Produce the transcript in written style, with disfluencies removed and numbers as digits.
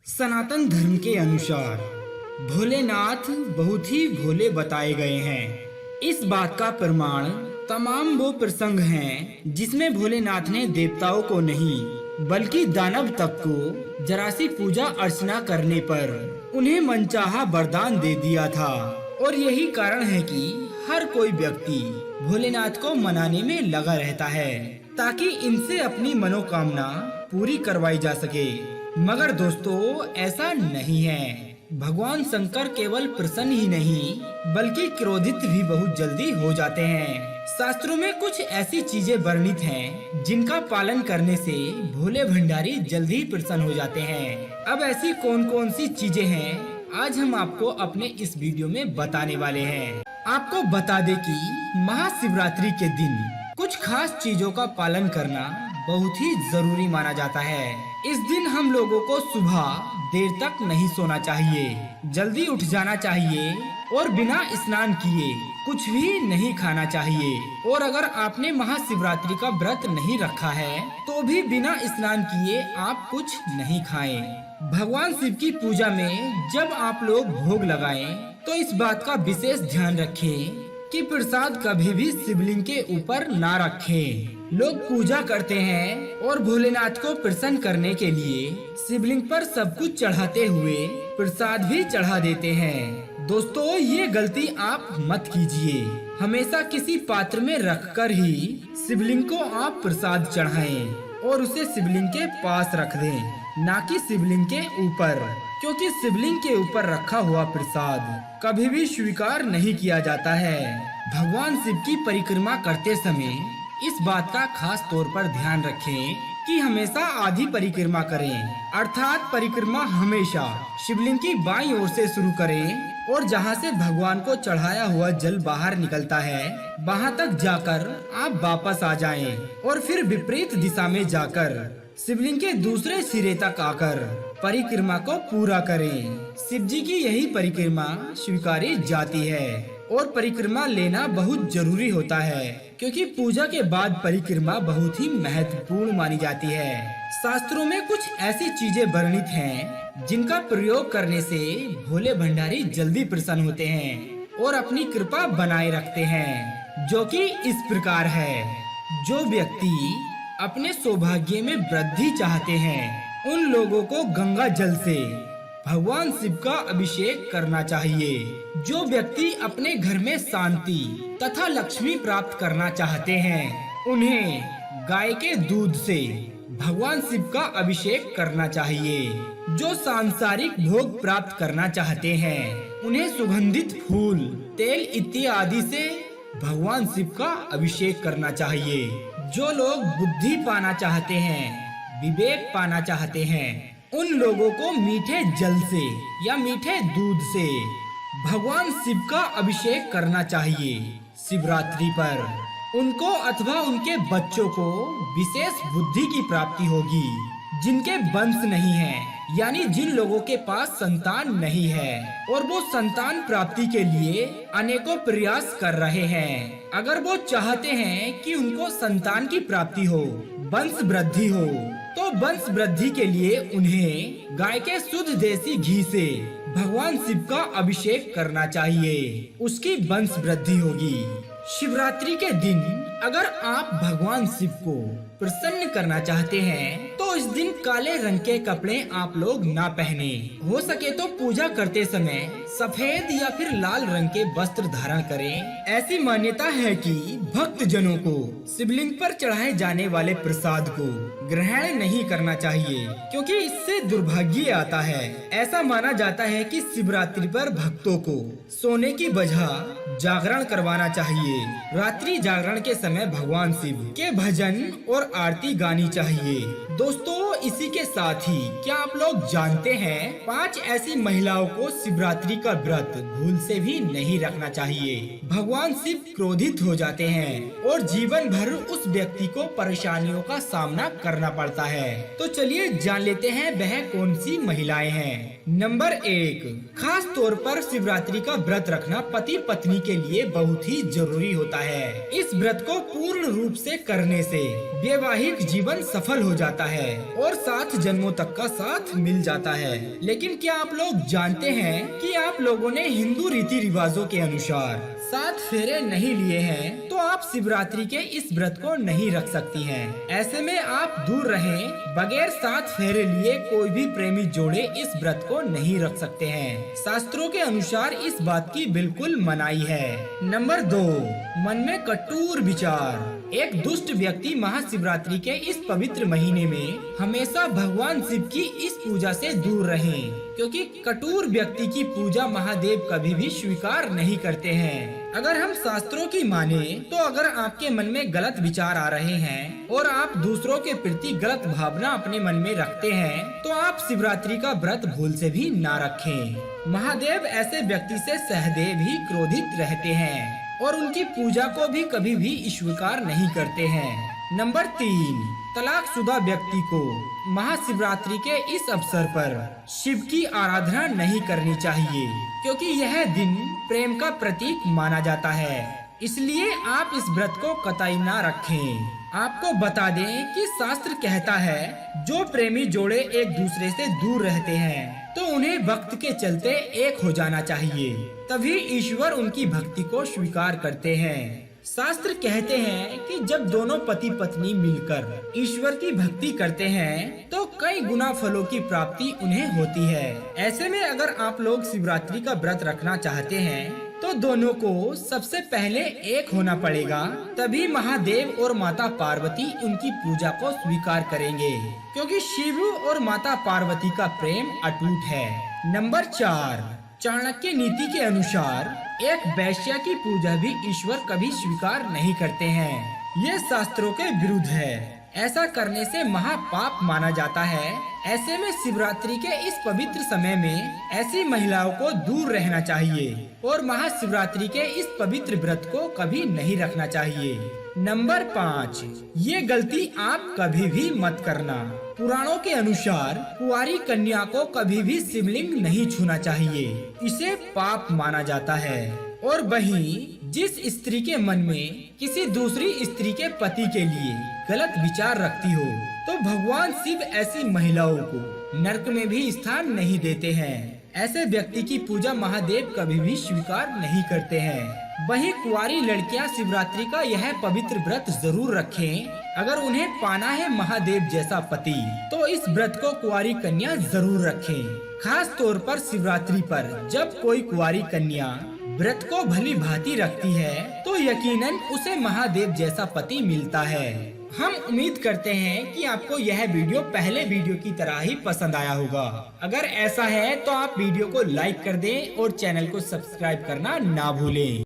सनातन धर्म के अनुसार भोलेनाथ बहुत ही भोले बताए गए हैं। इस बात का प्रमाण तमाम वो प्रसंग हैं जिसमें भोलेनाथ ने देवताओं को नहीं बल्कि दानव तक को जरा सी पूजा अर्चना करने पर उन्हें मनचाहा वरदान दे दिया था। और यही कारण है कि हर कोई व्यक्ति भोलेनाथ को मनाने में लगा रहता है ताकि इनसे अपनी मनोकामना पूरी करवाई जा सके। मगर दोस्तों ऐसा नहीं है। भगवान शंकर केवल प्रसन्न ही नहीं बल्कि क्रोधित भी बहुत जल्दी हो जाते हैं। शास्त्रों में कुछ ऐसी चीजें वर्णित हैं जिनका पालन करने से भोले भंडारी जल्दी प्रसन्न हो जाते हैं। अब ऐसी कौन कौन सी चीजें हैं आज हम आपको अपने इस वीडियो में बताने वाले हैं। आपको बता दें कि महाशिवरात्रि के दिन कुछ खास चीजों का पालन करना बहुत ही जरूरी माना जाता है। इस दिन हम लोगों को सुबह देर तक नहीं सोना चाहिए, जल्दी उठ जाना चाहिए और बिना स्नान किए कुछ भी नहीं खाना चाहिए। और अगर आपने महाशिवरात्रि का व्रत नहीं रखा है तो भी बिना स्नान किए आप कुछ नहीं खाएं। भगवान शिव की पूजा में जब आप लोग भोग लगाएं तो इस बात का विशेष ध्यान रखें कि प्रसाद कभी भी शिवलिंग के ऊपर ना रखें। लोग पूजा करते हैं और भोलेनाथ को प्रसन्न करने के लिए शिवलिंग पर सब कुछ चढ़ाते हुए प्रसाद भी चढ़ा देते हैं। दोस्तों ये गलती आप मत कीजिए। हमेशा किसी पात्र में रखकर ही शिवलिंग को आप प्रसाद चढ़ाएं और उसे शिवलिंग के पास रख दें, ना कि शिवलिंग के ऊपर, क्योंकि शिवलिंग के ऊपर रखा हुआ प्रसाद कभी भी स्वीकार नहीं किया जाता है। भगवान शिव की परिक्रमा करते समय इस बात का खास तौर पर ध्यान रखें कि हमेशा आधी परिक्रमा करें, अर्थात परिक्रमा हमेशा शिवलिंग की बाईं ओर से शुरू करें और जहां से भगवान को चढ़ाया हुआ जल बाहर निकलता है वहां तक जाकर आप वापस आ जाएं और फिर विपरीत दिशा में जाकर शिवलिंग के दूसरे सिरे तक आकर परिक्रमा को पूरा करें। शिव जी की यही परिक्रमा स्वीकारी जाती है और परिक्रमा लेना बहुत जरूरी होता है, क्योंकि पूजा के बाद परिक्रमा बहुत ही महत्वपूर्ण मानी जाती है। शास्त्रों में कुछ ऐसी चीजें वर्णित हैं जिनका प्रयोग करने से भोले भंडारी जल्दी प्रसन्न होते हैं और अपनी कृपा बनाए रखते हैं, जो कि इस प्रकार है। जो व्यक्ति अपने सौभाग्य में वृद्धि चाहते हैं उन लोगों को गंगा जल से भगवान शिव का अभिषेक करना चाहिए। जो व्यक्ति अपने घर में शांति तथा लक्ष्मी प्राप्त करना चाहते हैं उन्हें गाय के दूध से भगवान शिव का अभिषेक करना चाहिए। जो सांसारिक भोग प्राप्त करना चाहते हैं उन्हें सुगंधित फूल, तेल इत्यादि से भगवान शिव का अभिषेक करना चाहिए। जो लोग बुद्धि पाना चाहते हैं, विवेक पाना चाहते हैं, उन लोगों को मीठे जल से या मीठे दूध से भगवान शिव का अभिषेक करना चाहिए। शिवरात्रि पर उनको अथवा उनके बच्चों को विशेष बुद्धि की प्राप्ति होगी। जिनके वंश नहीं है, यानी जिन लोगों के पास संतान नहीं है और वो संतान प्राप्ति के लिए अनेकों प्रयास कर रहे हैं, अगर वो चाहते हैं कि उनको संतान की प्राप्ति हो, वंश वृद्धि हो, तो वंश वृद्धि के लिए उन्हें गाय के शुद्ध देसी घी से भगवान शिव का अभिषेक करना चाहिए। उसकी वंश वृद्धि होगी। शिवरात्रि के दिन अगर आप भगवान शिव को प्रसन्न करना चाहते हैं तो इस दिन काले रंग के कपड़े आप लोग ना पहने। हो सके तो पूजा करते समय सफेद या फिर लाल रंग के वस्त्र धारण करें। ऐसी मान्यता है कि भक्त जनों को शिवलिंग पर चढ़ाए जाने वाले प्रसाद को ग्रहण नहीं करना चाहिए, क्योंकि इससे दुर्भाग्य आता है। ऐसा माना जाता है कि शिवरात्रि पर भक्तों को सोने की बजाय जागरण करवाना चाहिए। रात्रि जागरण के समय भगवान शिव के भजन और आरती गानी चाहिए। दोस्तों इसी के साथ ही क्या आप लोग जानते हैं 5 ऐसी महिलाओं को शिवरात्रि का व्रत भूल से भी नहीं रखना चाहिए। भगवान शिव क्रोधित हो जाते हैं और जीवन भर उस व्यक्ति को परेशानियों का सामना करना पड़ता है। तो चलिए जान लेते हैं वह कौन सी महिलाएं हैं। नंबर 1, खास तौर पर शिवरात्रि का व्रत रखना पति पत्नी के लिए बहुत ही जरूरी होता है। इस व्रत को पूर्ण रूप से करने से वैवाहिक जीवन सफल हो जाता है और 7 जन्मों तक का साथ मिल जाता है। लेकिन क्या आप लोग जानते हैं कि आप लोगों ने हिंदू रीति रिवाजों के अनुसार 7 फेरे नहीं लिए हैं, तो आप शिवरात्रि के इस व्रत को नहीं रख सकती हैं। ऐसे में आप दूर रहें। बगैर 7 फेरे लिए कोई भी प्रेमी जोड़े इस व्रत को नहीं रख सकते हैं। शास्त्रों के अनुसार इस बात की बिल्कुल मनाही है। नंबर 2, मन में कटुर विचार। एक दुष्ट व्यक्ति महाशिवरात्रि के इस पवित्र महीने में हमेशा भगवान शिव की इस पूजा से दूर रहें, क्योंकि कटुर व्यक्ति की पूजा महादेव कभी भी स्वीकार नहीं करते हैं। अगर हम शास्त्रों की माने तो अगर आपके मन में गलत विचार आ रहे हैं और आप दूसरों के प्रति गलत भावना अपने मन में रखते हैं, तो आप शिवरात्रि का व्रत भूल से भी ना रखें। महादेव ऐसे व्यक्ति से सहदेव ही क्रोधित रहते हैं और उनकी पूजा को भी कभी भी स्वीकार नहीं करते हैं। नंबर 3, तलाकशुदा व्यक्ति को महाशिवरात्रि के इस अवसर पर शिव की आराधना नहीं करनी चाहिए, क्योंकि यह दिन प्रेम का प्रतीक माना जाता है। इसलिए आप इस व्रत को कतई ना रखें। आपको बता दें कि शास्त्र कहता है जो प्रेमी जोड़े एक दूसरे से दूर रहते हैं तो उन्हें भक्त के चलते एक हो जाना चाहिए, तभी ईश्वर उनकी भक्ति को स्वीकार करते हैं। शास्त्र कहते हैं कि जब दोनों पति पत्नी मिलकर ईश्वर की भक्ति करते हैं तो कई गुना फलों की प्राप्ति उन्हें होती है। ऐसे में अगर आप लोग शिवरात्रि का व्रत रखना चाहते हैं तो दोनों को सबसे पहले एक होना पड़ेगा, तभी महादेव और माता पार्वती उनकी पूजा को स्वीकार करेंगे, क्योंकि शिव और माता पार्वती का प्रेम अटूट है। नंबर 4, चाणक्य नीति के अनुसार एक वैश्या की पूजा भी ईश्वर कभी स्वीकार नहीं करते हैं। ये शास्त्रों के विरुद्ध है। ऐसा करने से महापाप माना जाता है। ऐसे में शिवरात्रि के इस पवित्र समय में ऐसी महिलाओं को दूर रहना चाहिए और महाशिवरात्रि के इस पवित्र व्रत को कभी नहीं रखना चाहिए। नंबर 5, ये गलती आप कभी भी मत करना। पुराणों के अनुसार कुंवारी कन्या को कभी भी शिवलिंग नहीं छूना चाहिए, इसे पाप माना जाता है। और वहीं जिस स्त्री के मन में किसी दूसरी स्त्री के पति के लिए गलत विचार रखती हो तो भगवान शिव ऐसी महिलाओं को नरक में भी स्थान नहीं देते हैं। ऐसे व्यक्ति की पूजा महादेव कभी भी स्वीकार नहीं करते हैं। वहीं कुंवारी लड़कियां शिवरात्रि का यह पवित्र व्रत जरूर रखें। अगर उन्हें पाना है महादेव जैसा पति तो इस व्रत को कुंवारी कन्या जरूर रखें। खास तौर पर शिवरात्रि पर जब कोई कुंवारी कन्या व्रत को भली भांति रखती है तो यकीनन उसे महादेव जैसा पति मिलता है। हम उम्मीद करते हैं कि आपको यह वीडियो पहले वीडियो की तरह ही पसंद आया होगा। अगर ऐसा है तो आप वीडियो को लाइक कर दें और चैनल को सब्सक्राइब करना ना भूलें।